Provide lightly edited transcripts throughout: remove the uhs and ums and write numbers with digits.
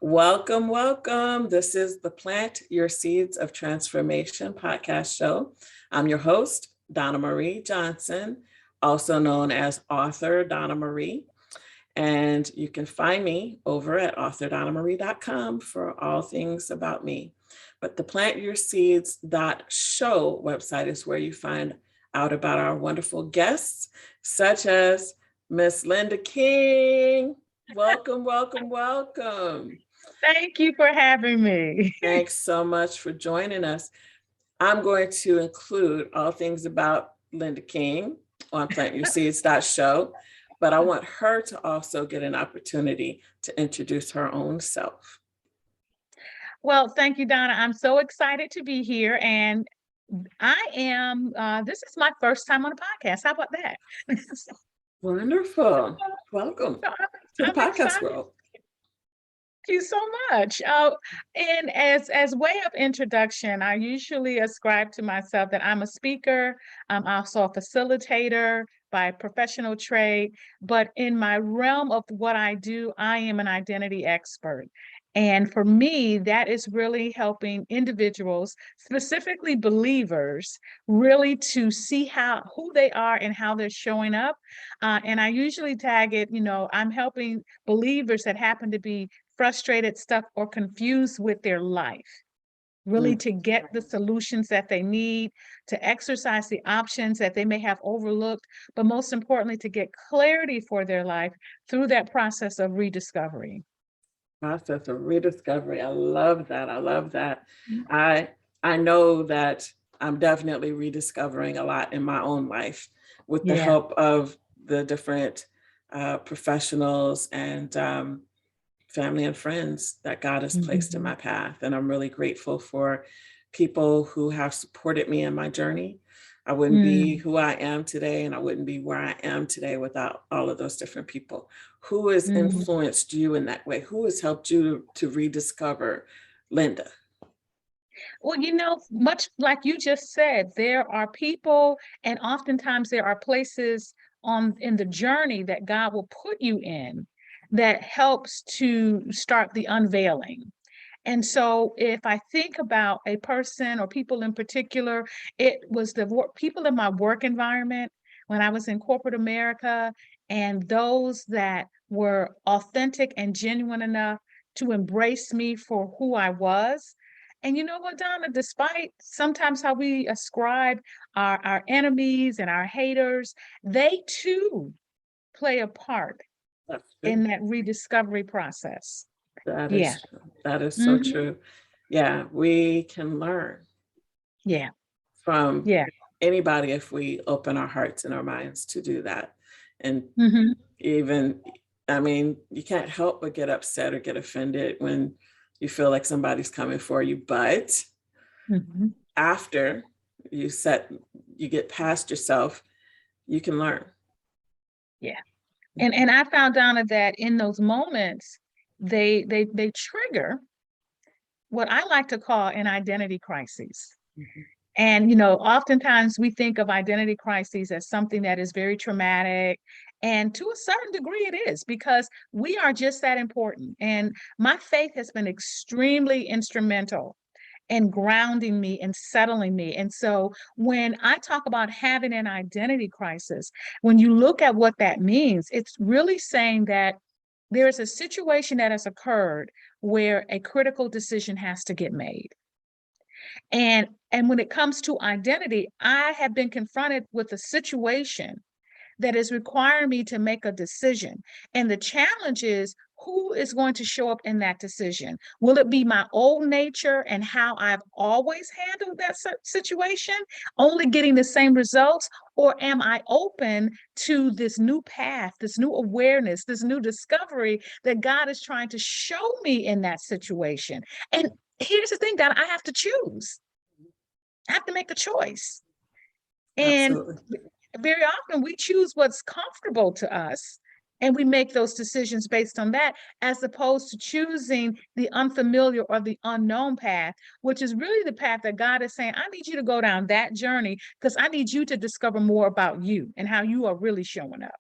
Welcome, welcome. This is the Plant Your Seeds of Transformation podcast show. I'm your host, Donna Marie Johnson, also known as author Donna Marie. And you can find me over at authordonnamarie.com for all things about me. But the plantyourseeds.show website is where you find out about our wonderful guests, such as Miss Linda King. Welcome, welcome, welcome. Thank you for having me. Thanks so much for joining us. I'm going to include all things about Linda King on plantyourseeds.show, but I want her to also get an opportunity to introduce her own self. Well, thank you, Donna. I'm so excited to be here. And this is my first time on a podcast. How about that? Wonderful. Welcome to the I'm podcast excited. world. Thank you so much. And as way of introduction, I usually ascribe to myself that I'm a speaker. I'm also a facilitator by professional trade. But in my realm of what I do, I am an identity expert. And for me, that is really helping individuals, specifically believers, really to see who they are and how they're showing up. And I usually tag it, I'm helping believers that happen to be frustrated, stuck, or confused with their life, really to get the solutions that they need, to exercise the options that they may have overlooked, but most importantly, to get clarity for their life through that process of rediscovery. Process of rediscovery. I love that. I love that. I know that I'm definitely rediscovering a lot in my own life with the help of the different professionals and family and friends that God has placed in my path. And I'm really grateful for people who have supported me in my journey. I wouldn't be who I am today, and I wouldn't be where I am today without all of those different people. Who has influenced you in that way? Who has helped you to rediscover Linda? Well, much like you just said, there are people, and oftentimes there are places in the journey that God will put you in that helps to start the unveiling. And so if I think about a person or people in particular, it was the people in my work environment when I was in corporate America, and those that were authentic and genuine enough to embrace me for who I was. And you know what, Donna, despite sometimes how we ascribe our enemies and our haters, they too play a part in that rediscovery process. That is true. That is so true. Yeah, we can learn from anybody if we open our hearts and our minds to do that. And even, you can't help but get upset or get offended when you feel like somebody's coming for you. But after you get past yourself, you can learn. Yeah. And I found, Donna, that in those moments, they trigger what I like to call an identity crisis. And, oftentimes we think of identity crises as something that is very traumatic. And to a certain degree, it is, because we are just that important. And my faith has been extremely instrumental in grounding me and settling me. And so when I talk about having an identity crisis, when you look at what that means, it's really saying that there's a situation that has occurred where a critical decision has to get made. And when it comes to identity, I have been confronted with a situation that is requiring me to make a decision. And the challenge is, who is going to show up in that decision? Will it be my old nature and how I've always handled that situation, only getting the same results? Or am I open to this new path, this new awareness, this new discovery that God is trying to show me in that situation? And here's the thing, that I have to choose. I have to make a choice. And very often we choose what's comfortable to us, and we make those decisions based on that, as opposed to choosing the unfamiliar or the unknown path, which is really the path that God is saying, I need you to go down that journey because I need you to discover more about you and how you are really showing up.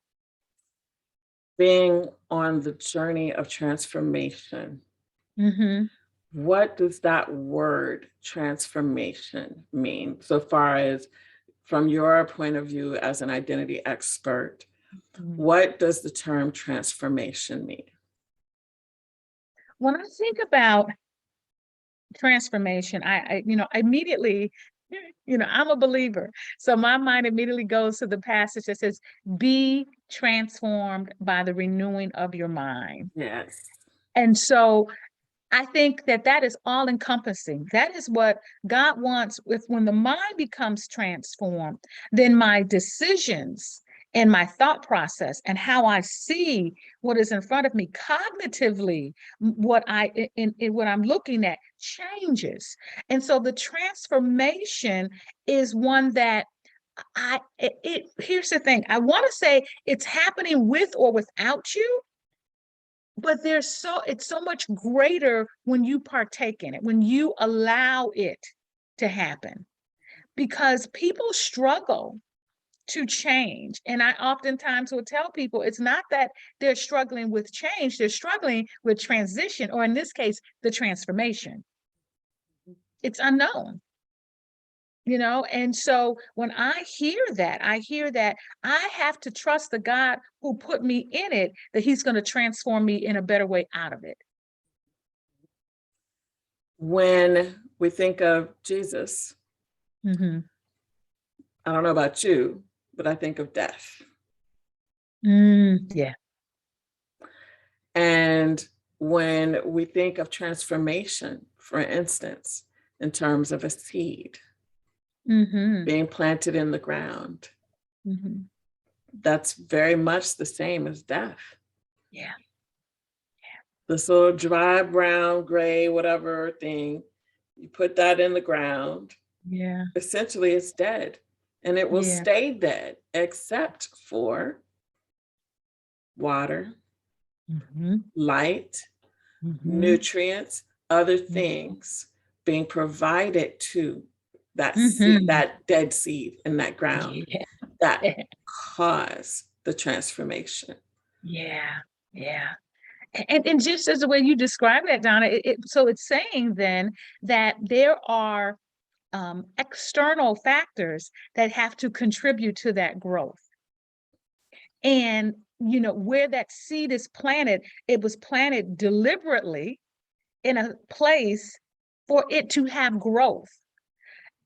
Being on the journey of transformation Mm-hmm. What does that word transformation mean, so far as from your point of view as an identity expert? What does the term transformation mean? When I think about transformation, I immediately, I'm a believer. So my mind immediately goes to the passage that says, be transformed by the renewing of your mind. Yes. And so I think that is all encompassing. That is what God wants. When the mind becomes transformed, then my decisions and my thought process and how I see what is in front of me cognitively, what what I'm looking at changes. And so the transformation is one that here's the thing. I want to say it's happening with or without you, but it's so much greater when you partake in it, when you allow it to happen, because people struggle to change. And I oftentimes will tell people it's not that they're struggling with change, they're struggling with transition, or in this case, the transformation. It's unknown. And so when I hear that I have to trust the God who put me in it, that he's going to transform me in a better way out of it. When we think of Jesus, Mm-hmm. I don't know about you, but I think of death. Yeah. And when we think of transformation, for instance, in terms of a seed being planted in the ground, that's very much the same as death. Yeah. This little dry, brown, gray, whatever thing, you put that in the ground. Yeah. Essentially, it's dead. And it will stay dead, except for water, light, nutrients, other things being provided to that seed, that dead seed in that ground that cause the transformation. Yeah. Yeah. And just as the way you describe that, Donna, so it's saying then that there are external factors that have to contribute to that growth. And, where that seed is planted, it was planted deliberately in a place for it to have growth.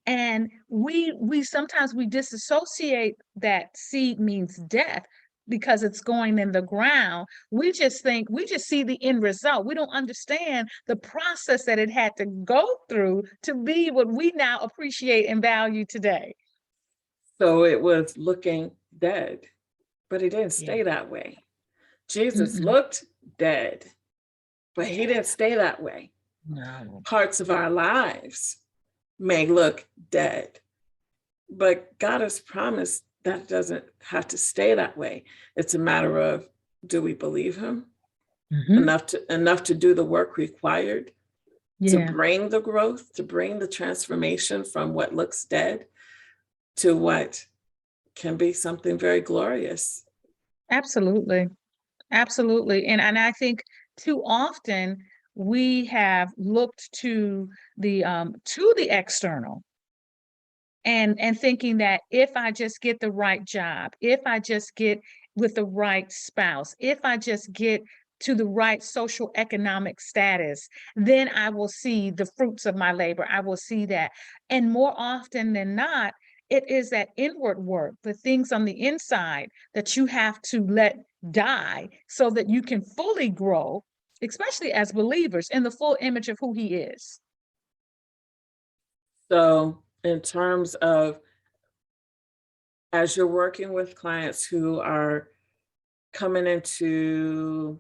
And we sometimes we disassociate that seed means death because it's going in the ground. We just see the end result. We don't understand the process that it had to go through to be what we now appreciate and value today. So it was looking dead, but it didn't stay that way. Jesus looked dead, but he didn't stay that way. No. Parts of our lives may look dead, but God has promised that doesn't have to stay that way. It's a matter of, do we believe him enough to do the work required to bring the growth, to bring the transformation from what looks dead to what can be something very glorious. Absolutely. Absolutely. And I think too often we have looked to the external and thinking that if I just get the right job, if I just get with the right spouse, if I just get to the right social economic status, then I will see the fruits of my labor. I will see that. And more often than not, it is that inward work, the things on the inside that you have to let die so that you can fully grow, especially as believers, in the full image of who he is. So in terms of, as you're working with clients who are coming into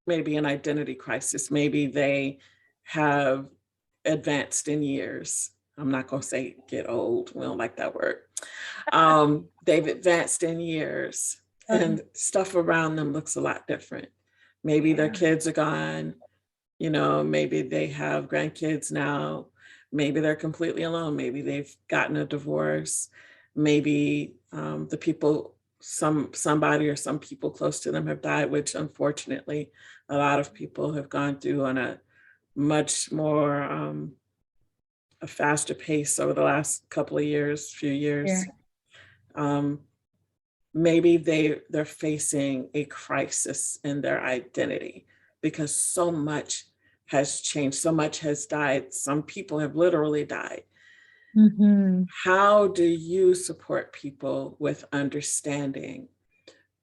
maybe an identity crisis, maybe they have advanced in years. I'm not going to say get old. We don't like that word. They've advanced in years and stuff around them looks a lot different. Maybe their kids are gone, maybe they have grandkids now. Maybe they're completely alone. Maybe they've gotten a divorce. Maybe the people, somebody or some people close to them have died, which unfortunately a lot of people have gone through on a much more a faster pace over the last couple of years, few Yeah. years. Maybe they're facing a crisis in their identity because so much has changed, so much has died. Some people have literally died. Mm-hmm. How do you support people with understanding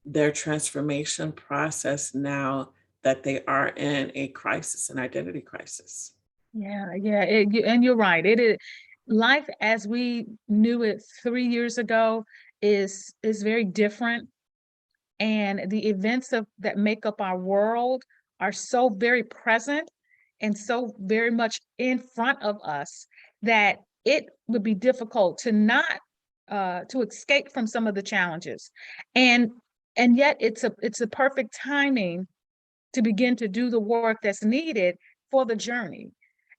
their transformation process now that they are in a crisis, an identity crisis? Yeah, yeah, and you're right. It is life as we knew it 3 years ago is very different, and the events that make up our world are so very present and so very much in front of us that it would be difficult to not to escape from some of the challenges, and yet it's a perfect timing to begin to do the work that's needed for the journey.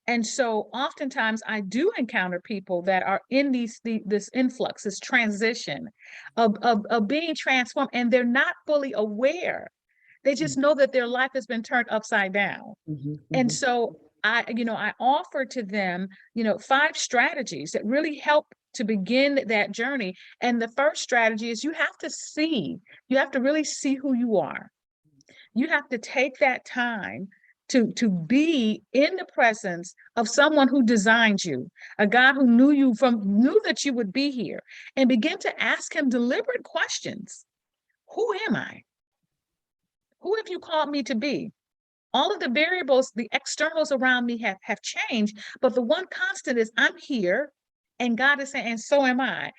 And so oftentimes I do encounter people that are in this influx, this transition of being transformed, and they're not fully aware. They just know that their life has been turned upside down. Mhm, And mhm. so I offer to them, 5 strategies that really help to begin that journey. And the first strategy is you have to really see who you are. You have to take that time to be in the presence of someone who designed you, a God who knew that you would be here, and begin to ask him deliberate questions. Who am I? Who have you called me to be? All of the variables, the externals around me have changed, but the one constant is I'm here, and God is saying, and so am I.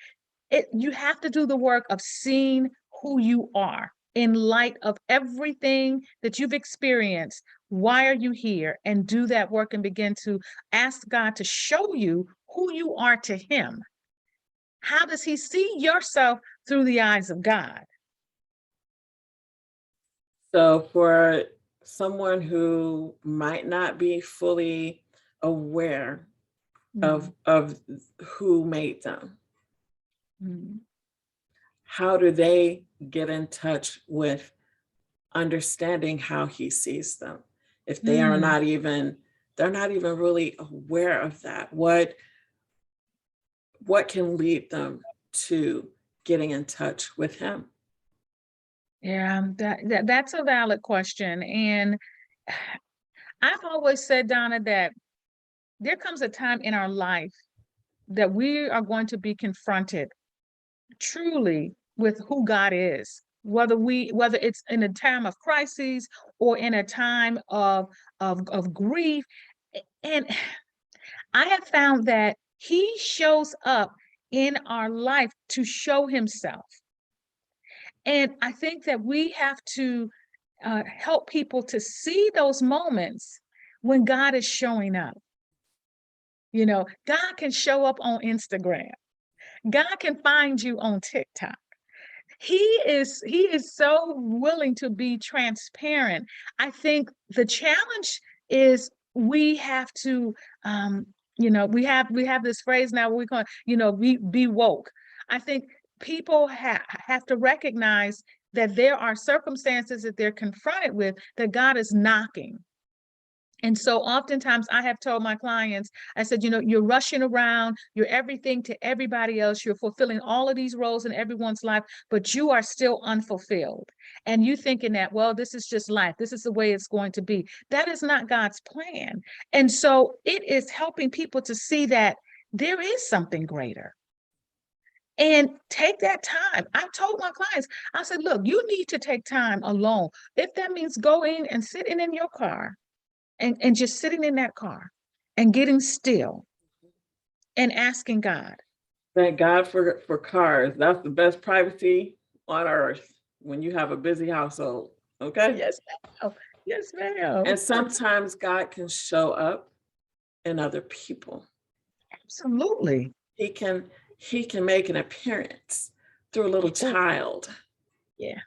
You have to do the work of seeing who you are in light of everything that you've experienced. Why are you here? And do that work and begin to ask God to show you who you are to him. How does he see yourself through the eyes of God? So for someone who might not be fully aware Mm, of who made them, mm, how do they get in touch with understanding how he sees them if they are mm. not even they're not even really aware of that? What can lead them to getting in touch with him? Yeah, that's a valid question. And I've always said, Donna, that there comes a time in our life that we are going to be confronted truly with who God is, whether it's in a time of crises or in a time of grief. And I have found that he shows up in our life to show himself. And I think that we have to help people to see those moments when God is showing up. God can show up on Instagram. God can find you on TikTok. He is so willing to be transparent. I think the challenge is we have to we have this phrase now we call be woke. I think people have to recognize that there are circumstances that they're confronted with, that God is knocking. And so oftentimes I have told my clients, I said, you're rushing around, you're everything to everybody else, you're fulfilling all of these roles in everyone's life, but you are still unfulfilled. And you thinking that, well, this is just life, this is the way it's going to be. That is not God's plan. And so it is helping people to see that there is something greater. And take that time. I've told my clients, I said, look, you need to take time alone. If that means going and sitting in your car and just sitting in that car and getting still and asking God. Thank God for cars. That's the best privacy on earth when you have a busy household. Okay. Yes, ma'am. Yes, ma'am. And sometimes God can show up in other people. Absolutely. He can he can make an appearance through a little Oh, child. yeah,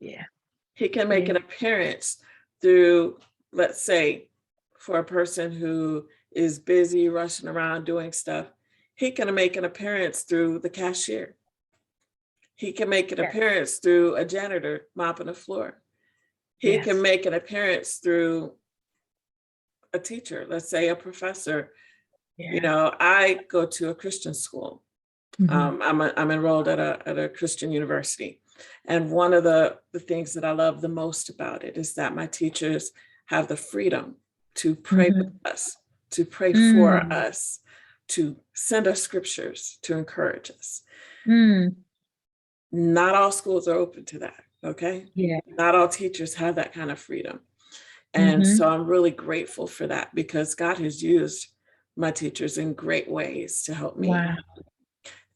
yeah, He can make yeah, an appearance through, let's say, for a person who is busy rushing around doing stuff, he can make an appearance through the cashier. He can make an yes, appearance through a janitor mopping the floor. He can yes, make an appearance through a teacher, let's say a professor. You Yeah. know, I go to a Christian school. Mhm. I'm enrolled at a Christian university. And one of the things that I love the most about it is that my teachers have the freedom to pray with Mhm. us, to pray for Mm. us, to send us scriptures to encourage us. Mm. Not all schools are open to that, okay? Yeah. Not all teachers have that kind of freedom. And so Mhm. I'm really grateful for that because God has used my teachers in great ways to help me. Wow.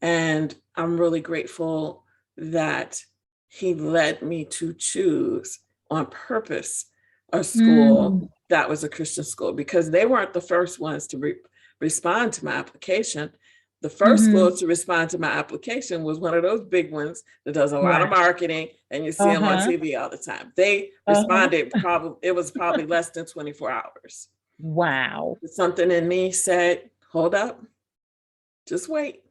And I'm really grateful that he led me to choose on purpose a school Mm. that was a Christian school because they weren't the first ones to respond to my application. The first school Mhm. to respond to my application was one of those big ones that does a lot Wow. of marketing and you see them on Uh-huh. TV all the time. They Uh-huh. responded it was probably less than 24 hours. Wow. Something in me said, hold up, just wait.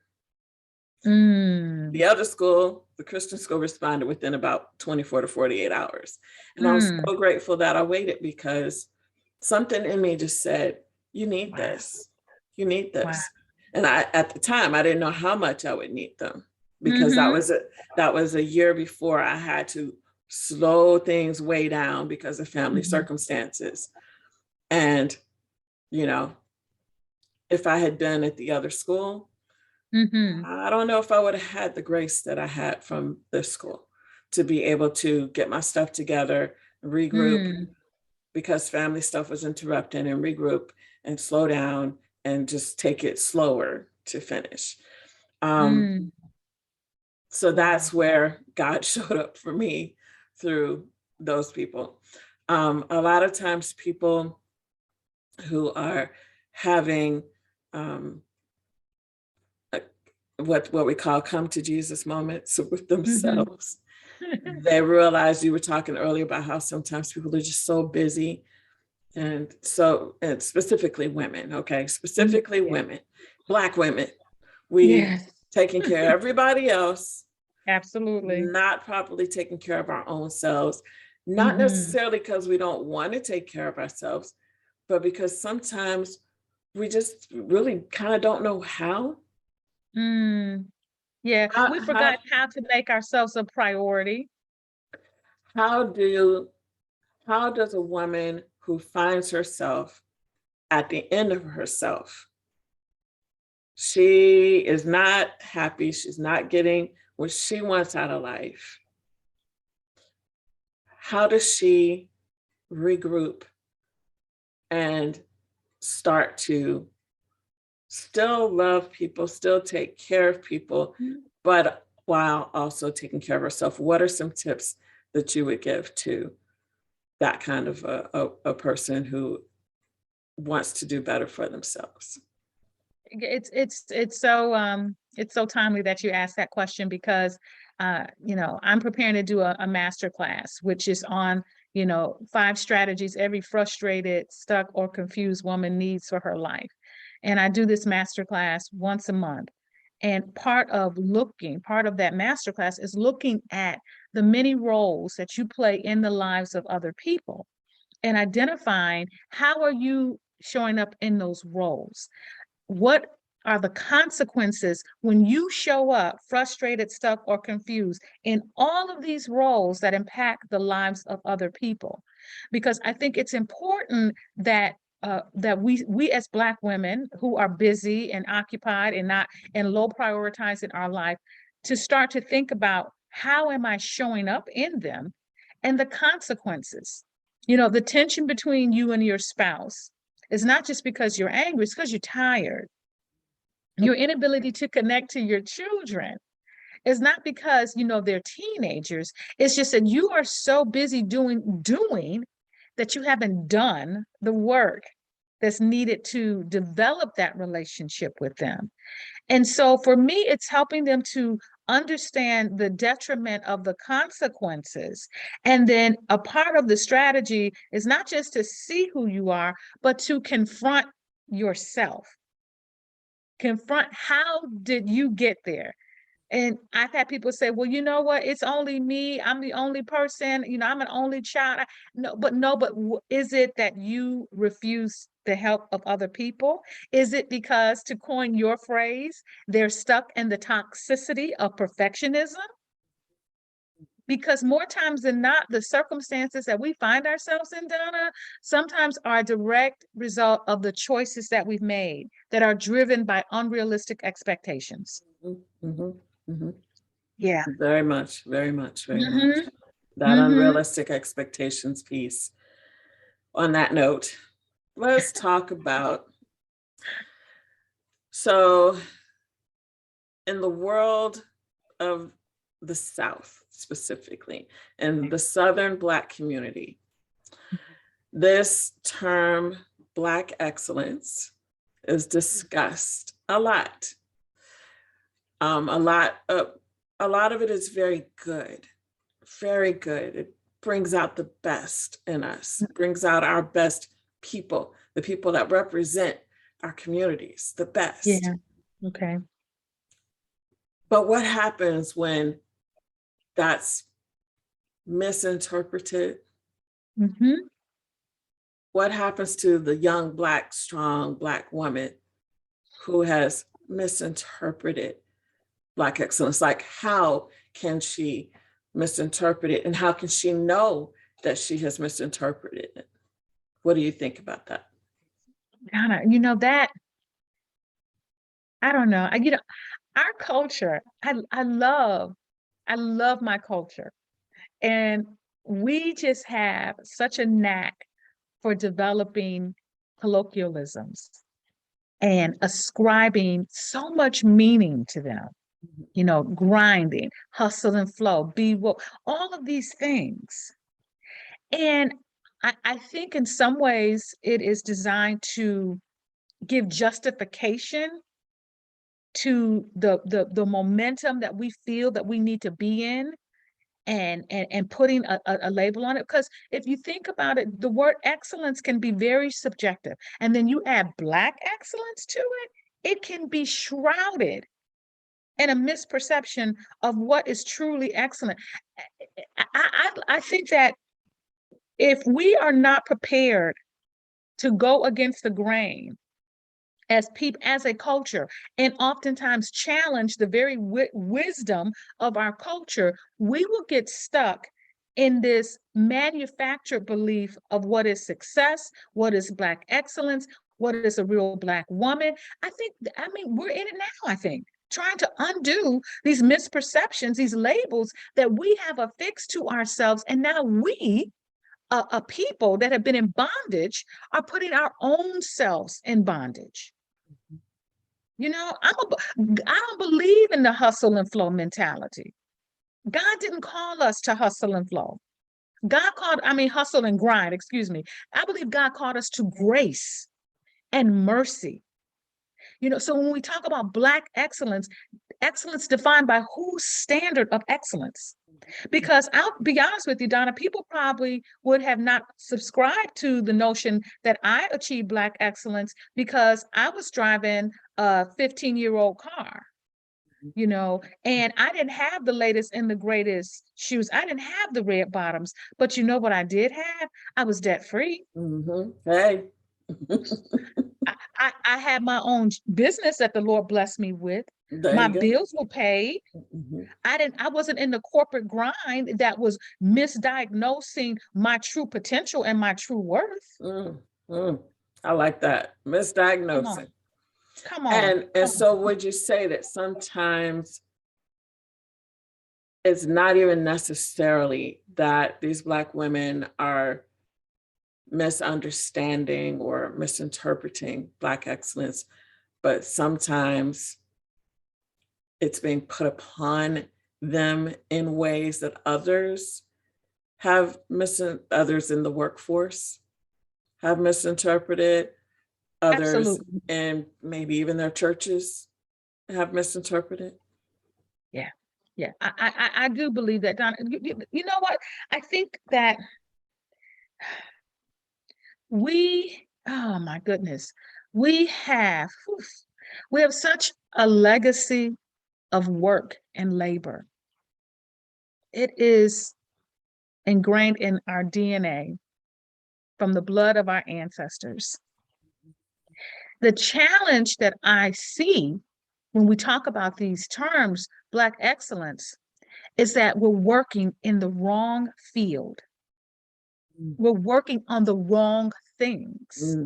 Mm. The other school, the Christian school, responded within about 24 to 48 hours. And I was Mm. so grateful that I waited because something in me just said, you need Wow. this. You need Wow. this. And at the time, I didn't know how much I would need them because Mhm. that was a year before I had to slow things way down because of family Mhm. circumstances. And, you know, if I had been at the other school, Mhm. I don't know if I would have had the grace that I had from this school to be able to get my stuff together, regroup Mm. because family stuff was interrupted and regroup and slow down and just take it slower to finish. Um, Mm. so Wow. that's where God showed up for me through those people. A lot of times people who are having um, what we call come to Jesus moments with Mhm. themselves. They realize you were talking earlier about how sometimes people are just so busy. And specifically women, okay, Mm. specifically Yeah. women, Black women, we Yes. taking care of everybody else, Absolutely. not properly taking care of our own selves, not Mhm. necessarily because we don't want to take care of ourselves, but because sometimes we just really kind of don't know how. Mm. Yeah, How, we how, forgot how to make ourselves a priority. how do how does a woman who finds herself at the end of herself, she is not happy, she's not getting what she wants out of life, how does she regroup and start to still love people, still take care of people, Mm. but while also taking care of herself? What are some tips that you would give to that kind of a person who wants to do better for themselves? It's so timely that you asked that question because I'm preparing to do a master class, which is on 5 strategies every frustrated, stuck, or confused woman needs for her life. And I do this master class once a month. And part of that master class is looking at the many roles that you play in the lives of other people and identifying how are you showing up in those roles. What are the consequences when you show up frustrated, stuck, or confused in all of these roles that impact the lives of other people? Because I think it's important that that we as Black women who are busy and occupied and not and low prioritized in our life to start to think about how am I showing up in them and the consequences. The tension between you and your spouse is not just because you're angry, it's because you're tired. Your inability to connect to your children is not because they're teenagers. It's just that you are so busy doing that you haven't done the work that's needed to develop that relationship with them. And so for me, it's helping them to understand the detriment of the consequences. And then a part of the strategy is not just to see who you are, but to confront yourself. Confront how did you get there? And I've had people say, well, you know what? It's only me. I'm the only person. I'm an only child. No, but is it that you refuse the help of other people? Is it because, to coin your phrase, they're stuck in the toxicity of perfectionism? Because more times than not, the circumstances that we find ourselves in, Donna, sometimes are a direct result of the choices that we've made that are driven by unrealistic expectations. Mm-hmm. Mm-hmm. Mm-hmm. Yeah. Very much, very much, very much. Mm-hmm. That Mm-hmm. unrealistic expectations piece. On that note, let's talk about, so in the world of the South specifically, in the Southern Black community, this term Black excellence is discussed a lot. Um, a lot of a lot of it is very good, very good. It brings out the best in us, brings out our best people, the people that represent our communities, the best. Yeah. Okay. But what happens when that's misinterpreted? Mm-hmm. What happens to the young, Black, strong Black woman who has misinterpreted Black excellence? Like, how can she misinterpret it? And how can she know that she has misinterpreted it? What do you think about that? Donna, that I don't know. Our culture, I love my culture. And we just have such a knack for developing colloquialisms and ascribing so much meaning to them. Grinding, hustle and flow, be woke, all of these things. And I think in some ways it is designed to give justification to the momentum that we feel that we need to be in, and putting a label on it. Because if you think about it, the word excellence can be very subjective. And then you add Black excellence to it, it can be shrouded in a misperception of what is truly excellent. I think that if we are not prepared to go against the grain as people, as a culture, and oftentimes challenge the very wisdom of our culture, we will get stuck in this manufactured belief of what is success, what is Black excellence, what is a real Black woman. I mean, we're in it now, I think, trying to undo these misperceptions, these labels that we have affixed to ourselves. And now we, a people that have been in bondage, are putting our own selves in bondage. I don't believe in the hustle and flow mentality. God didn't call us to hustle and flow. Hustle and grind, excuse me. I believe God called us to grace and mercy. So when we talk about Black excellence, excellence defined by whose standard of excellence? Because I'll be honest with you, Donna, people probably would have not subscribed to the notion that I achieved Black excellence because I was driving a 15-year-old car, and I didn't have the latest and the greatest shoes. I didn't have the red bottoms, but you know what I did have? I was debt free. Mm-hmm. Hey. I had my own business that the Lord blessed me with. There My you go. bills were paid. Mm-hmm. I wasn't in the corporate grind that was misdiagnosing my true potential and my true worth. Mm-hmm. I like that. Come on. Misdiagnosing. Come on. And so would you say that sometimes it's not even necessarily that these Black women are misunderstanding or misinterpreting Black excellence, but sometimes it's being put upon them in ways that others others in the workforce have misinterpreted, others Absolutely. in maybe even their churches have misinterpreted? Yeah. Yeah. I do believe that, Donna. You know what? I think that oh my goodness, we have, we have such a legacy of work and labor. It is ingrained in our DNA from the blood of our ancestors. The challenge that I see when we talk about these terms, Black excellence, is that we're working in the wrong field. We're working on the wrong things.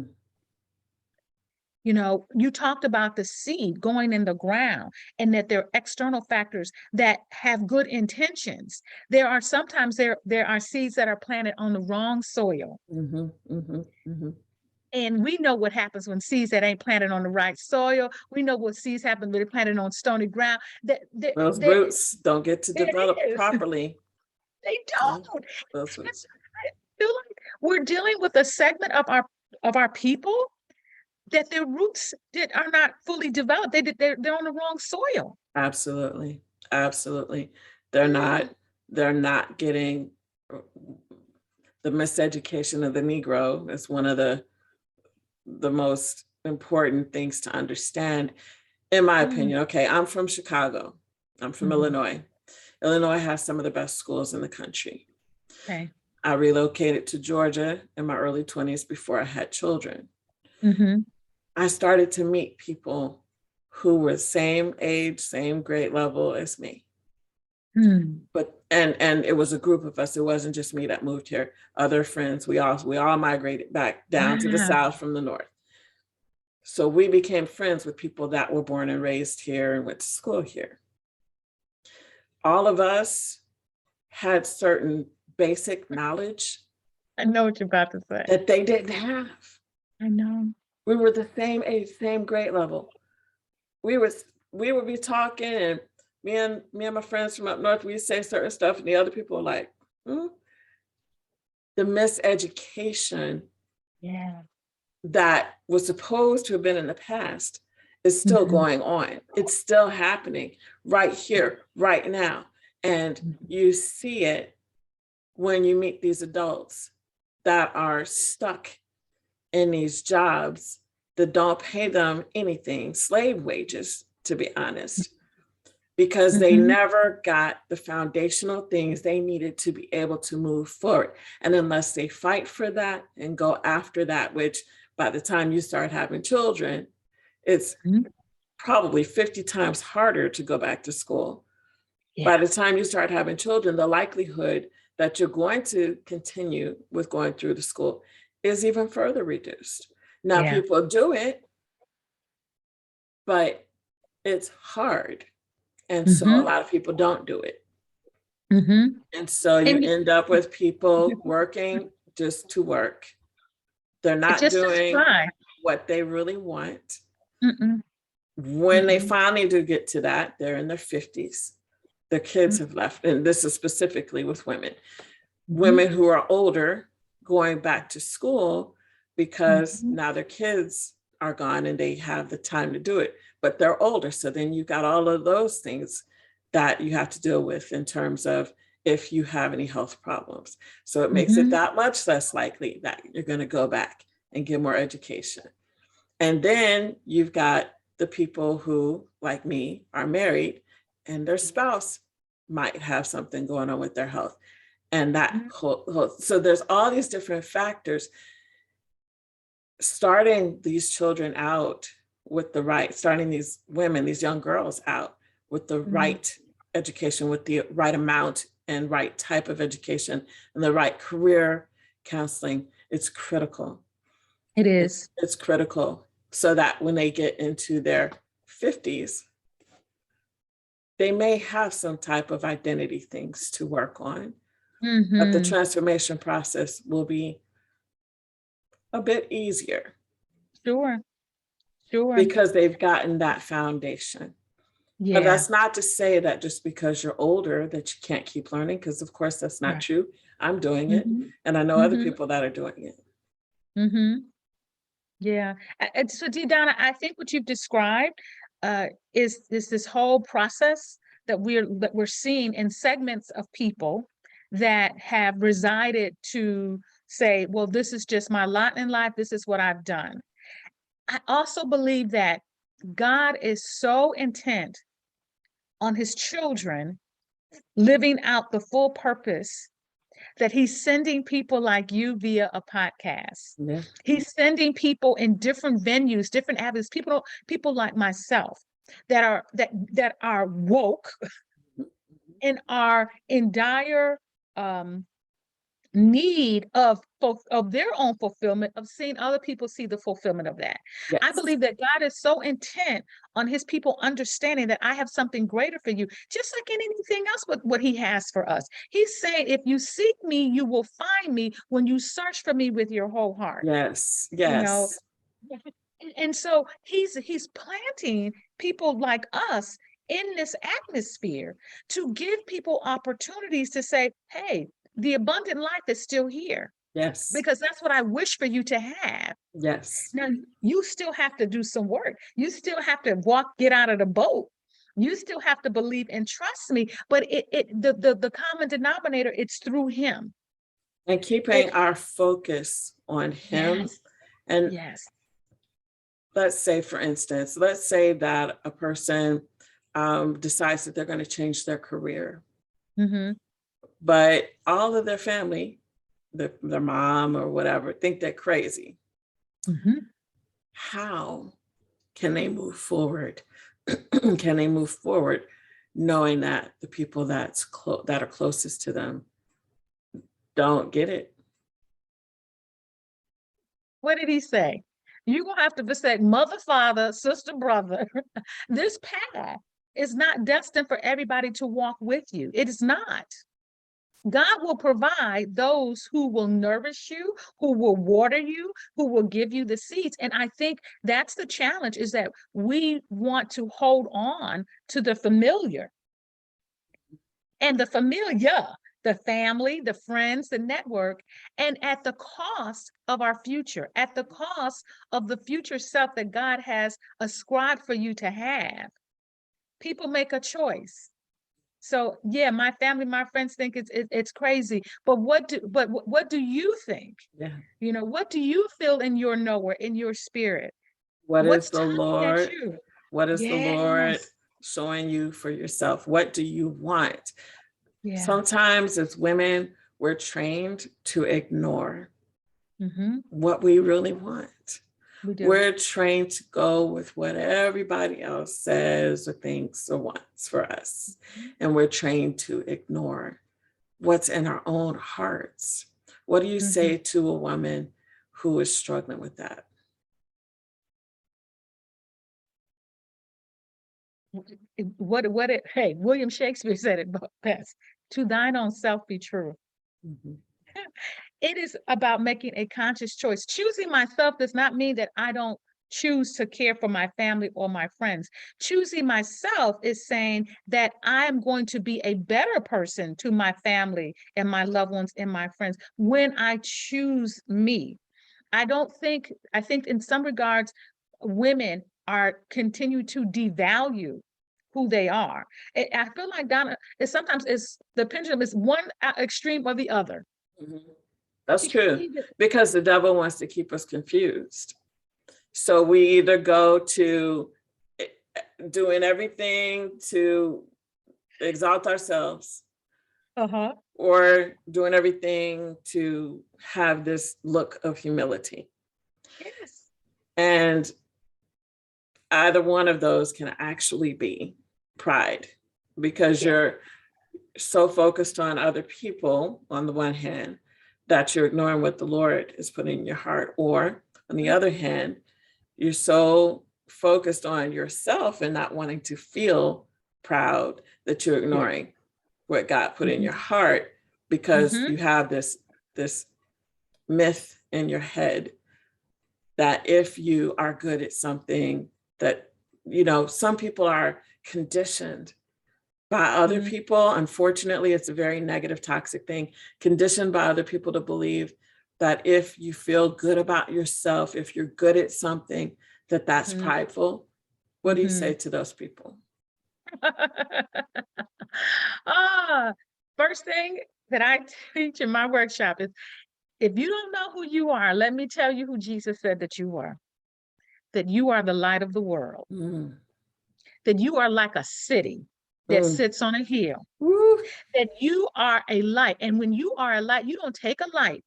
You know, you talked about the seed going in the ground and that there are external factors that have good intentions. There are sometimes there are seeds that are planted on the wrong soil. And we know what happens when seeds that ain't planted on the right soil. We know what seeds happen when they're planted on stony ground. Those roots don't get to develop properly. They don't. I feel like we're dealing with a segment of our people that their roots are not fully developed. They're on the wrong soil. Absolutely. Absolutely. They're not getting the miseducation of the Negro is one of the most important things to understand, in my opinion. Okay, I'm from Chicago. I'm from Illinois. Illinois has some of the best schools in the country. Okay. I relocated to Georgia in my early 20s before I had children. I started to meet people who were same age, same grade level as me. But and it was a group of us. It wasn't just me that moved here. Other friends, we all migrated back down to the South from the North. So we became friends with people that were born and raised here and went to school here. All of us had certain basic knowledge. I know what you're about to say. That they didn't have. I know. We were the same age, same grade level. We would be talking, and me and my friends from up north, we say certain stuff, and the other people are like, The miseducation that was supposed to have been in the past is still going on. It's still happening right here, right now. And you see it when you meet these adults that are stuck in these jobs that don't pay them anything, slave wages, to be honest, because they never got the foundational things they needed to be able to move forward. And unless they fight for that and go after that, which by the time you start having children, it's probably 50 times harder to go back to school. By the time you start having children, the likelihood that you're going to continue with going through the school is even further reduced. Now, people do it, but it's hard. And so a lot of people don't do it. And so you end up with people working just to work. They're not doing what they really want. When they finally do get to that, they're in their 50s. Their kids have left. And this is specifically with women. Women who are older going back to school because now their kids are gone and they have the time to do it, but they're older. So then you got all of those things that you have to deal with in terms of if you have any health problems. So it makes it that much less likely that you're going to go back and get more education. And then you've got the people who, like me, are married and their spouse might have something going on with their health. And that so there's all these different factors. Starting these children out with the right, starting these women, these young girls out with the right education, with the right amount and right type of education and the right career counseling, it's critical. It is. It's critical so that when they get into their 50s, they may have some type of identity things to work on, but the transformation process will be a bit easier. Sure. Because they've gotten that foundation. But that's not to say that just because you're older that you can't keep learning, because of course that's not true. I'm doing it, and I know other people that are doing it. Yeah. And so, Donna, I think what you've described is this whole process that we're seeing in segments of people that have resided to say, well, this is just my lot in life. This is what I've done. I also believe that God is so intent on his children living out the full purpose that he's sending people like you via a podcast. Yeah. He's sending people in different venues, different avenues, people like myself that are woke and are in dire need of their own fulfillment, of seeing other people see the fulfillment of that. Yes. I believe that God is so intent on his people understanding that I have something greater for you, just like anything else with what he has for us. He's saying, if you seek me, you will find me when you search for me with your whole heart. Yes. You know, Yes. and so he's planting people like us in this atmosphere to give people opportunities to say, hey, the abundant life is still here, Yes. because that's what I wish for you to have. Yes. Now, you still have to do some work. You still have to get out of the boat. You still have to believe and trust me. But the common denominator, it's through him. And keeping our focus on him. Yes. And yes. let's say, for instance, let's say that a person decides that they're going to change their career. Mm-hmm. But all of their family, their mom or whatever, think they're crazy. Mm-hmm. How can they move forward? Can they move forward knowing that the people that are closest to them don't get it? What did he say? You're going to have to say, mother, father, sister, brother. This path is not destined for everybody to walk with you. It is not. God will provide those who will nourish you, who will water you, who will give you the seeds. And I think that's the challenge, is that we want to hold on to the familiar. And the familiar, the family, the friends, the network, and at the cost of our future, at the cost of the future self that God has ascribed for you to have. People make a choice. So yeah, my family, my friends think it's crazy. But what do you think? Yeah. You know, what do you feel in your knower, in your spirit? What What's is the tugging at Lord? you? What is the Lord Yes. showing you for yourself? What do you want? Yeah. Sometimes as women, we're trained to ignore Mm-hmm. what we really want. We do. We're trained to go with what everybody else says or thinks or wants for us. And we're trained to ignore what's in our own hearts. What do you say to a woman who is struggling with that? Hey, William Shakespeare said it best. To thine own self be true. Mm-hmm. It is about making a conscious choice. Choosing myself does not mean that I don't choose to care for my family or my friends. Choosing myself is saying that I am going to be a better person to my family and my loved ones and my friends when I choose me. I think in some regards, women are continue to devalue who they are. I feel like, Donna, sometimes it's the pendulum is one extreme or the other. Mm-hmm. That's true, because the devil wants to keep us confused. So we either go to doing everything to exalt ourselves, or doing everything to have this look of humility. Yes. And either one of those can actually be pride, because you're so focused on other people on the one hand that you're ignoring what the Lord is putting in your heart. Or on the other hand, you're so focused on yourself and not wanting to feel proud that you're ignoring what God put in your heart, because you have this myth in your head that if you are good at something, that, you know, some people are conditioned by other people. Unfortunately, it's a very negative, toxic thing, conditioned by other people to believe that if you feel good about yourself, if you're good at something, that that's prideful. What do you say to those people? First thing that I teach in my workshop is, if you don't know who you are, let me tell you who Jesus said that you are. That you are the light of the world. That you are like a city. that sits on a hill, that you are a light. And when you are a light, you don't take a light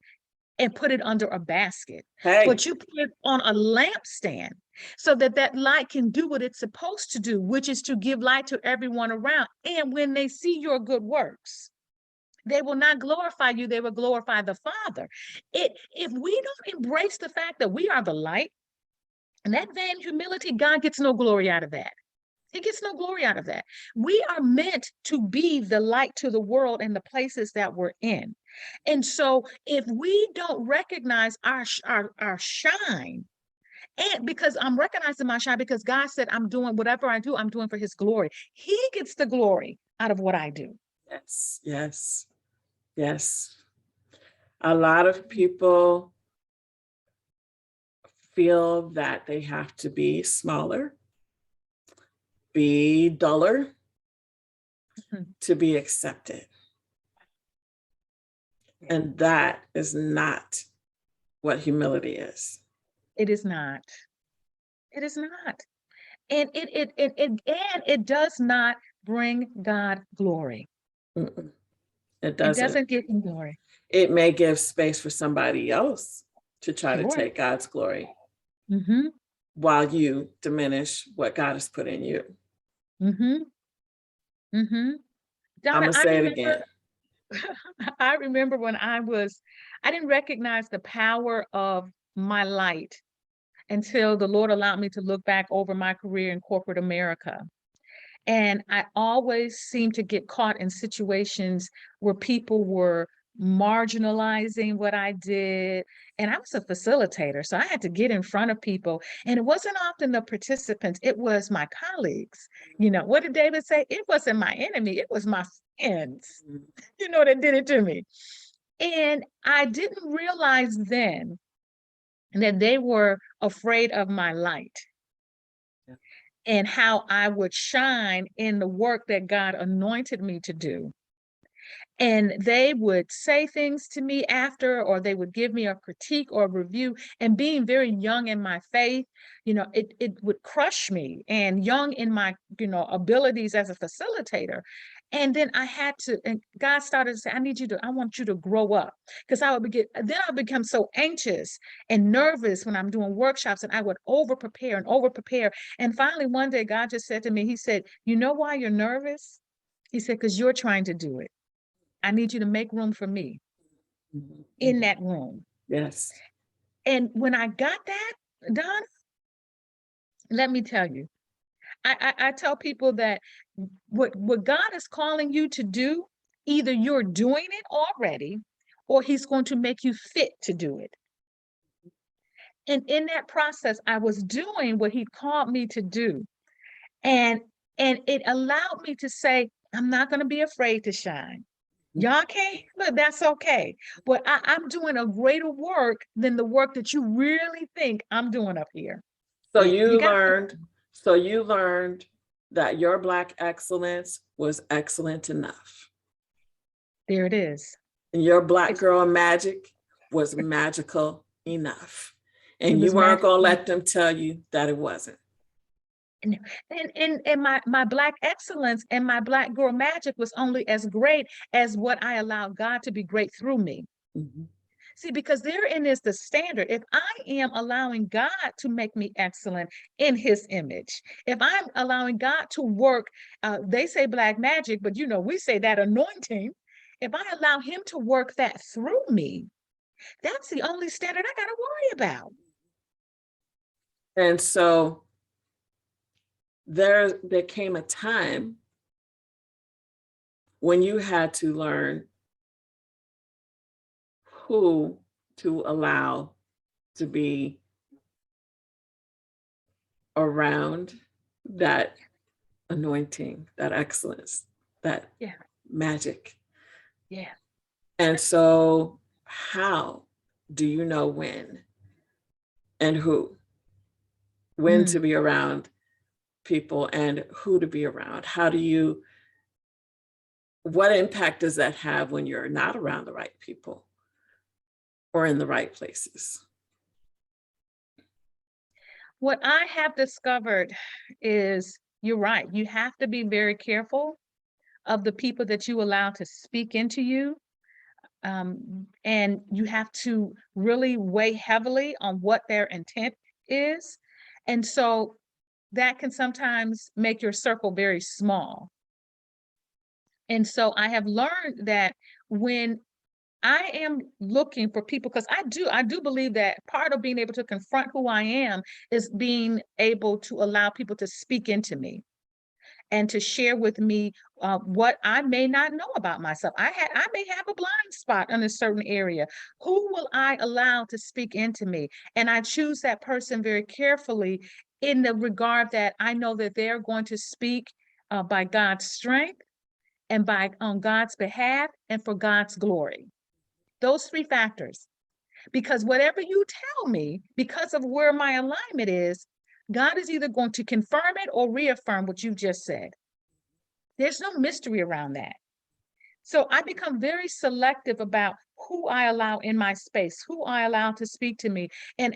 and put it under a basket, but you put it on a lampstand so that that light can do what it's supposed to do, which is to give light to everyone around. And when they see your good works, they will not glorify you, they will glorify the Father. If we don't embrace the fact that we are the light, and that vain humility, God gets no glory out of that. He gets no glory out of that. We are meant to be the light to the world and the places that we're in. And so if we don't recognize our shine, and because I'm recognizing my shine, because God said, I'm doing whatever I do, I'm doing for his glory. He gets the glory out of what I do. Yes, yes, yes. A lot of people feel that they have to be smaller, be duller, to be accepted. And that is not what humility is. It is not. It is not. And it does not bring God glory. Mm-mm. It It doesn't. doesn't give him glory. It may give space for somebody else to try to Sure. take God's glory while you diminish what God has put in you. Donna, I'm gonna say it again. I remember when I didn't recognize the power of my light until the Lord allowed me to look back over my career in corporate America. And I always seemed to get caught in situations where people were marginalizing what I did. And I was a facilitator, so I had to get in front of people. And it wasn't often the participants, it was my colleagues. You know, what did David say? It wasn't my enemy, it was my friends, you know, that did it to me. And I didn't realize then that they were afraid of my light and how I would shine in the work that God anointed me to do. And they would say things to me after, or they would give me a critique or a review. And being very young in my faith, you know, it would crush me, and young in my, you know, abilities as a facilitator. And then I had to, and God started to say, I want you to grow up. Because I would become so anxious and nervous when I'm doing workshops, and I would over prepare. And finally, one day, God just said to me, he said, you know why you're nervous? He said, because you're trying to do it. I need you to make room for me in that room. Yes. And when I got that, Donna, let me tell you, I tell people that what God is calling you to do, either you're doing it already, or he's going to make you fit to do it. And in that process, I was doing what he called me to do. And it allowed me to say, I'm not going to be afraid to shine. Y'all can't, but that's okay. But I'm doing a greater work than the work that you really think I'm doing up here. So you learned that your Black excellence was excellent enough. There it is. And your Black girl magic was magical enough. And you weren't going to let them tell you that it wasn't. And my Black excellence and my Black girl magic was only as great as what I allowed God to be great through me. See, because therein is the standard. If I am allowing God to make me excellent in his image, if I'm allowing God to work, they say Black magic, but you know, we say that anointing. If I allow him to work that through me, that's the only standard I got to worry about. And so there came a time when you had to learn who to allow to be around that anointing, that excellence, that magic. Yeah. And so how do you know when and who? When to be around people and who to be around? What impact does that have when you're not around the right people or in the right places? What I have discovered is, you're right, you have to be very careful of the people that you allow to speak into you. And you have to really weigh heavily on what their intent is. And so that can sometimes make your circle very small. And so I have learned that when I am looking for people, because I do believe that part of being able to confront who I am is being able to allow people to speak into me and to share with me what I may not know about myself. I may have a blind spot in a certain area. Who will I allow to speak into me? And I choose that person very carefully in the regard that I know that they're going to speak by God's strength and on God's behalf and for God's glory. Those three factors. Because whatever you tell me, because of where my alignment is, God is either going to confirm it or reaffirm what you just said. There's no mystery around that. So I become very selective about who I allow in my space, who I allow to speak to me, and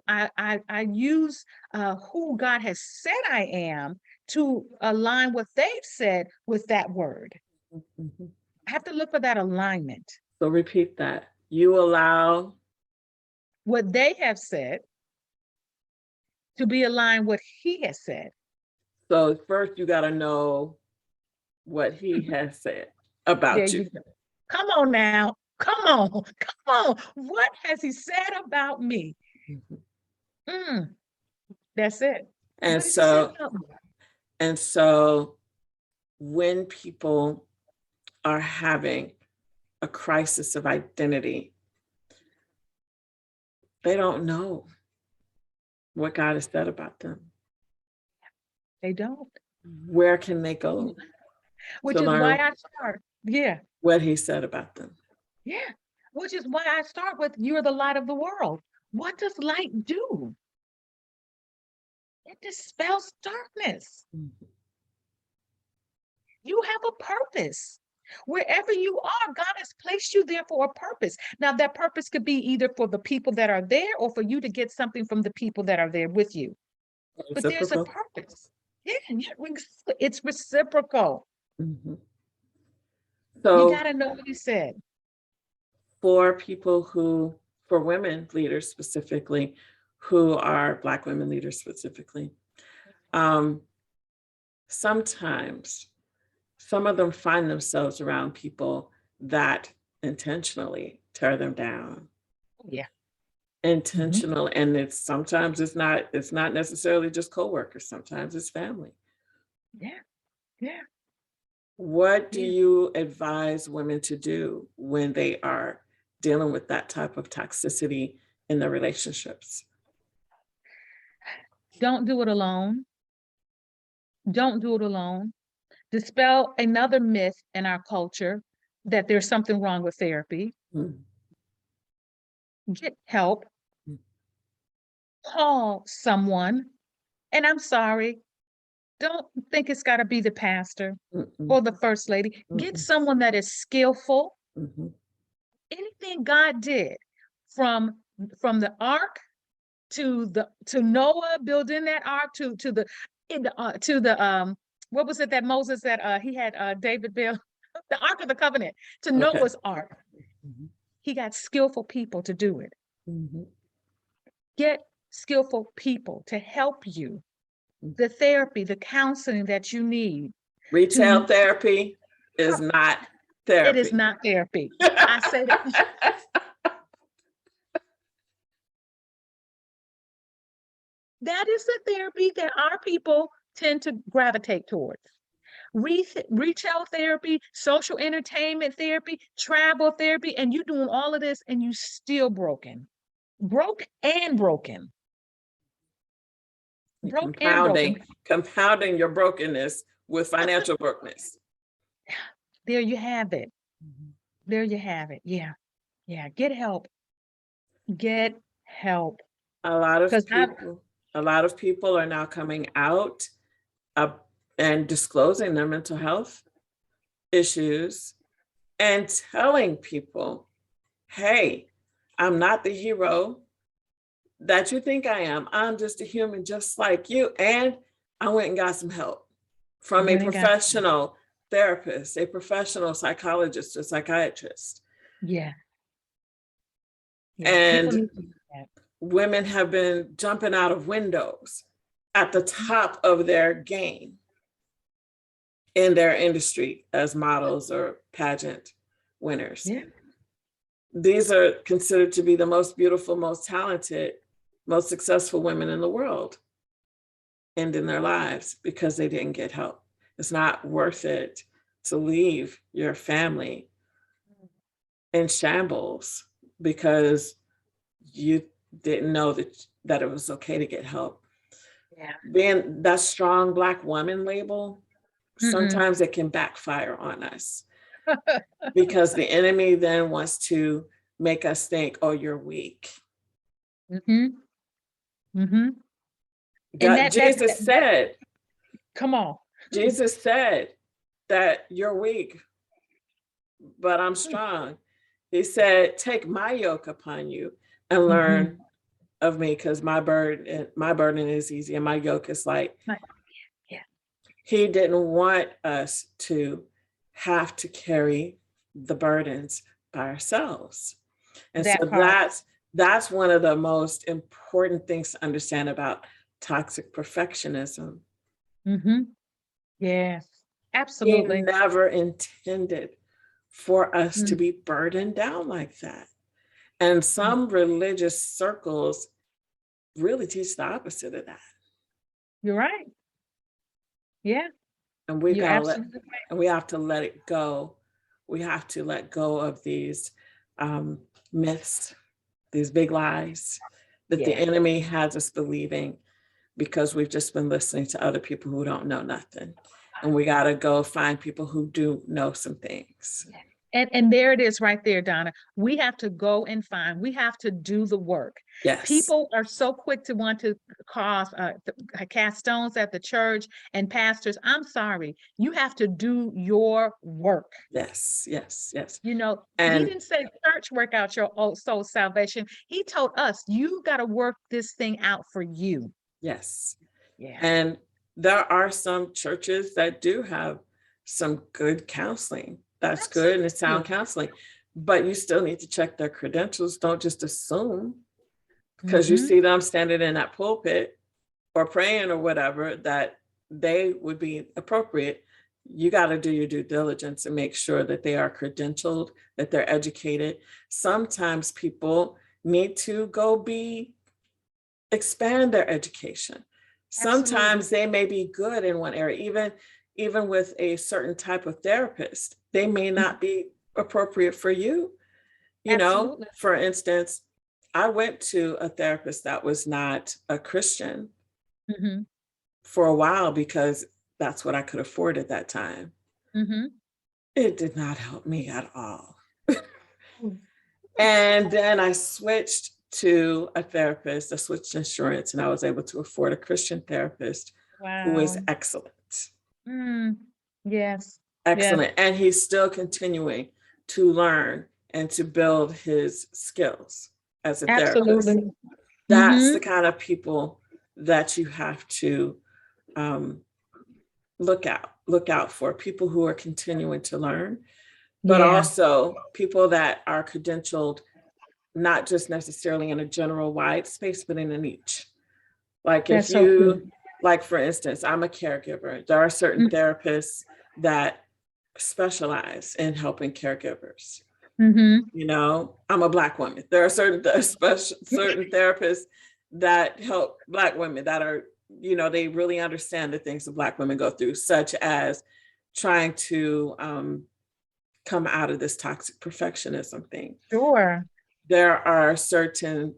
I use who God has said I am to align what they've said with that word. Mm-hmm. I have to look for that alignment. So repeat that. You allow what they have said to be aligned with what he has said. So first you got to know what he has said about you. Come on now. Come on. Come on. What has he said about me? That's it. And so when people are having a crisis of identity, they don't know what God has said about them. They don't. Where can they go? Which is why I start. Yeah. What he said about them. Yeah. Which is why I start with, you're the light of the world. What does light do? It dispels darkness. Mm-hmm. You have a purpose. Wherever you are, God has placed you there for a purpose. Now, that purpose could be either for the people that are there or for you to get something from the people that are there with you. But there's a purpose. Yeah, it's reciprocal. Mm-hmm. So you got to know what he said. For women leaders specifically, who are Black women leaders specifically, sometimes some of them find themselves around people that intentionally tear them down. Yeah. Intentional. Mm-hmm. And sometimes it's not necessarily just coworkers. Sometimes it's family. Yeah. Yeah. What do you advise women to do when they are dealing with that type of toxicity in their relationships? Don't do it alone. Don't do it alone. Dispel another myth in our culture that there's something wrong with therapy. Get help. Call someone. And I'm sorry, don't think it's got to be the pastor or the first lady. Get someone that is skillful. Anything God did from the ark to Noah building that ark to the what was it that Moses that he had David build the Ark of the Covenant to Noah's ark. He got skillful people to do it. Get skillful people to help you. The therapy, the counseling that you need. Retail therapy is not therapy. It is not therapy. I say that. That is the therapy that our people tend to gravitate towards. Retail therapy, social entertainment therapy, travel therapy, and you doing all of this and you still broken. Broke and broken. Compounding your brokenness with financial brokenness. There you have it. There you have it. Yeah. Yeah. Get help. Get help. A lot of people are now coming out and disclosing their mental health issues and telling people, hey, I'm not the hero that you think I am. I'm just a human just like you. And I went and got some help from a professional therapist, a professional psychologist, or psychiatrist. Yeah. People And need to do that. women have been jumping out of windows at the top of their game in their industry as models or pageant winners. Yeah. These are considered to be the most beautiful, most talented, most successful women in the world, ending their lives because they didn't get help. It's not worth it to leave your family in shambles because you didn't know that it was okay to get help. Yeah. Being that strong Black woman label, sometimes it can backfire on us because the enemy then wants to make us think, oh, you're weak. Mm-hmm. Mm-hmm. And God, come on. Jesus said that you're weak, but I'm strong. He said, take my yoke upon you and learn of me, because my burden is easy and my yoke is light. Yeah. He didn't want us to have to carry the burdens by ourselves. And so that's one of the most important things to understand about toxic perfectionism. Mm-hmm. Yes, He absolutely. never intended for us to be burdened down like that. And some religious circles really teach the opposite of that. You're right. Yeah, And you're absolutely right. and we have to let it go. We have to let go of these myths, these big lies that the Yeah, enemy has us believing because we've just been listening to other people who don't know nothing. And we got to go find people who do know some things. and there it is right there, Donna. We have to go and find, we have to do the work. Yes. People are so quick to want to cast stones at the church and pastors. I'm sorry, you have to do your work. Yes, yes, yes. You know, And he didn't say church work out your soul salvation. He told us you got to work this thing out for you. yes. Yeah. And there are some churches that do have some good counseling. That's good and it's sound counseling, but you still need to check their credentials. Don't just assume because you see them standing in that pulpit or praying or whatever that they would be appropriate. You got to do your due diligence and make sure that they are credentialed, that they're educated. Sometimes people need to go expand their education. Sometimes they may be good in one area, even with a certain type of therapist, they may not be appropriate for you. You know, for instance, I went to a therapist that was not a Christian for a while because that's what I could afford at that time. It did not help me at all. And then I switched to a therapist, I switched insurance, and I was able to afford a Christian therapist who is excellent. Yes. Excellent. And he's still continuing to learn and to build his skills as a therapist. That's the kind of people that you have to look out for, people who are continuing to learn, but also people that are credentialed, not just necessarily in a general wide space, but in a niche. Like if you, like for instance, I'm a caregiver. There are certain therapists that specialize in helping caregivers. You know, I'm a Black woman. There are certain therapists that help Black women that are, you know, they really understand the things that Black women go through, such as trying to come out of this toxic perfectionism thing. Sure. There are certain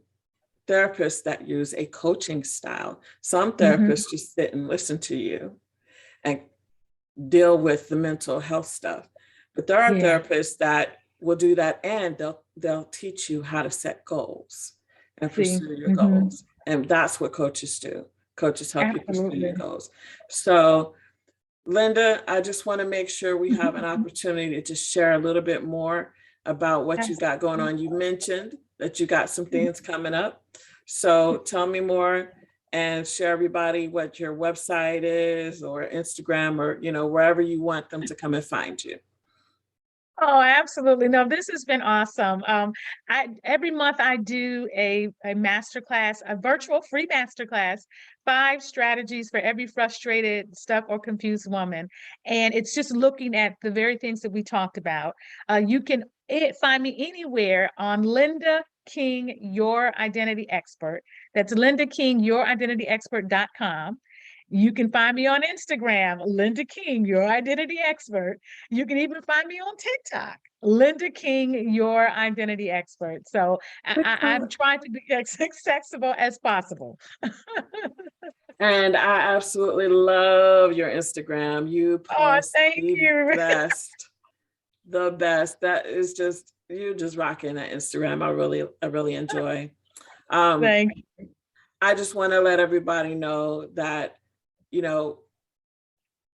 therapists that use a coaching style. Some therapists just sit and listen to you and deal with the mental health stuff. But there are therapists that will do that, and they'll teach you how to set goals and pursue your goals. And that's what coaches do. Coaches help you pursue your goals. So Linda, I just want to make sure we have an opportunity to share a little bit more about what you got going on. You mentioned that you got some things coming up. So tell me more and share everybody what your website is, or Instagram, or, wherever you want them to come and find you. Oh, absolutely. No, this has been awesome. Every month I do a masterclass, a virtual free masterclass, 5 strategies for every frustrated, stuck, or confused woman. And it's just looking at the very things that we talked about. You can find me anywhere on Linda King, Your Identity Expert. That's Linda King, YourIdentityExpert.com. You can find me on Instagram, Linda King, Your Identity Expert. You can even find me on TikTok, Linda King, Your Identity Expert. So I'm trying to be as accessible as possible. And I absolutely love your Instagram. You post thank the you. best, the best. That is just, you just rocking that Instagram. I really enjoy. Thank you. I just want to let everybody know that,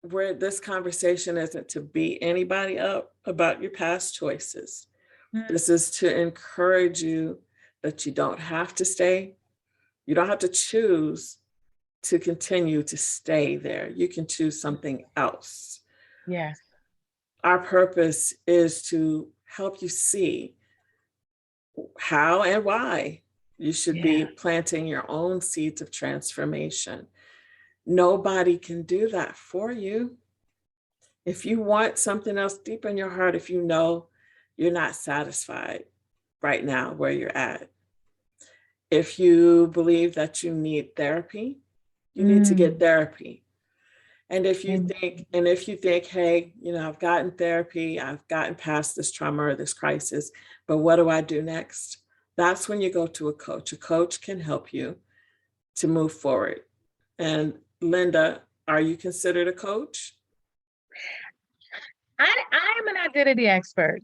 where this conversation isn't to beat anybody up about your past choices. This is to encourage you that you don't have to stay. You don't have to choose to continue to stay there. You can choose something else. Yes. Our purpose is to help you see how and why you should be planting your own seeds of transformation. Nobody can do that for you. If you want something else deep in your heart, if you know you're not satisfied right now where you're at, if you believe that you need therapy, you need to get therapy. And if you think, hey, I've gotten therapy, I've gotten past this trauma or this crisis, but what do I do next? That's when you go to a coach. A coach can help you to move forward. And Linda, are you considered a coach? I am an identity expert.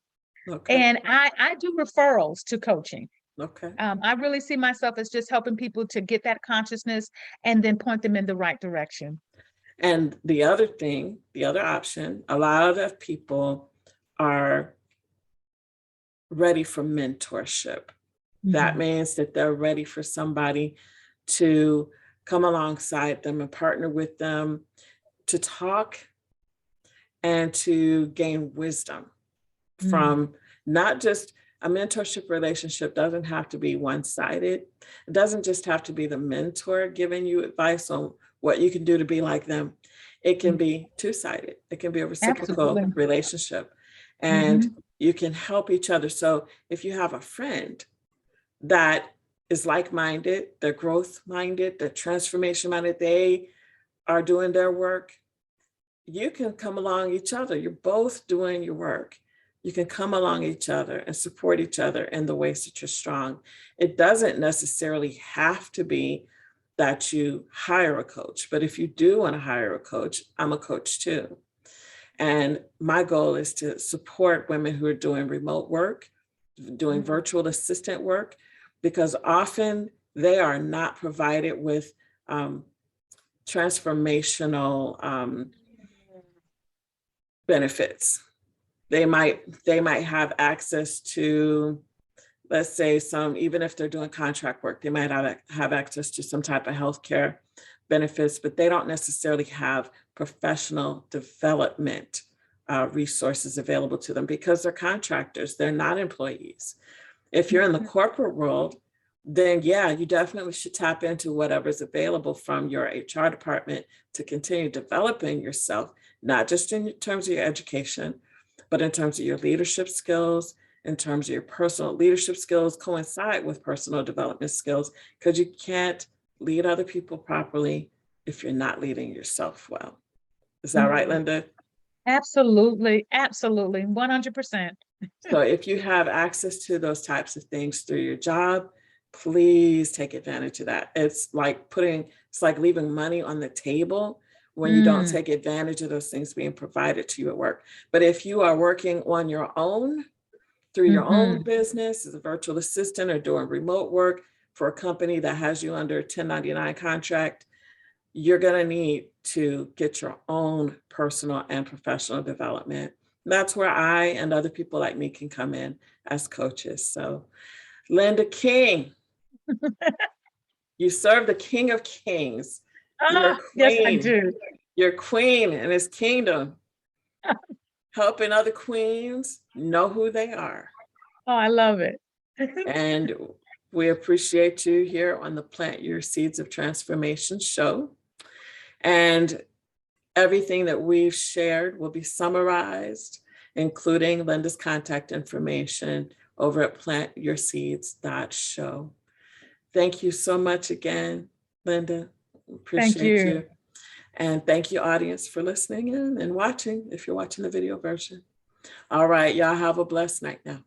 Okay. And I do referrals to coaching. Okay. I really see myself as just helping people to get that consciousness and then point them in the right direction. And the other option, a lot of people are ready for mentorship. That means that they're ready for somebody to come alongside them and partner with them to talk and to gain wisdom from not just a mentorship relationship. Doesn't have to be one-sided. It doesn't just have to be the mentor giving you advice on what you can do to be like them. It can be two-sided. It can be a reciprocal relationship, and you can help each other. So if you have a friend that is like-minded, they're growth-minded, they're transformation-minded, they are doing their work, you can come along each other. You're both doing your work. You can come along each other and support each other in the ways that you're strong. It doesn't necessarily have to be that you hire a coach, but if you do want to hire a coach, I'm a coach too. And my goal is to support women who are doing remote work, doing virtual assistant work, because often they are not provided with transformational benefits. They might have access to, let's say, even if they're doing contract work, they might have access to some type of healthcare benefits, but they don't necessarily have professional development resources available to them because they're contractors, they're not employees. If you're in the corporate world, then yeah, you definitely should tap into whatever's available from your HR department to continue developing yourself, not just in terms of your education, but in terms of your leadership skills, in terms of your personal leadership skills coincide with personal development skills, because you can't lead other people properly if you're not leading yourself well. Is that right, Linda? Absolutely. Absolutely. 100%. So if you have access to those types of things through your job, please take advantage of that. It's like leaving money on the table when you don't take advantage of those things being provided to you at work. But if you are working on your own, through your own business as a virtual assistant or doing remote work for a company that has you under a 1099 contract, you're going to need to get your own personal and professional development. That's where I and other people like me can come in as coaches. So, Linda King, You serve the King of Kings. You're a Yes, I queen. do. You're queen in his kingdom, helping other queens know who they are. Oh, I love it. And we appreciate you here on the Plant Your Seeds of Transformation show. And everything that we've shared will be summarized, including Linda's contact information over at plantyourseeds.show. Thank you so much again, Linda. Thank Appreciate you. you. And thank you, audience, for listening in and watching, if you're watching the video version. All right, y'all have a blessed night now.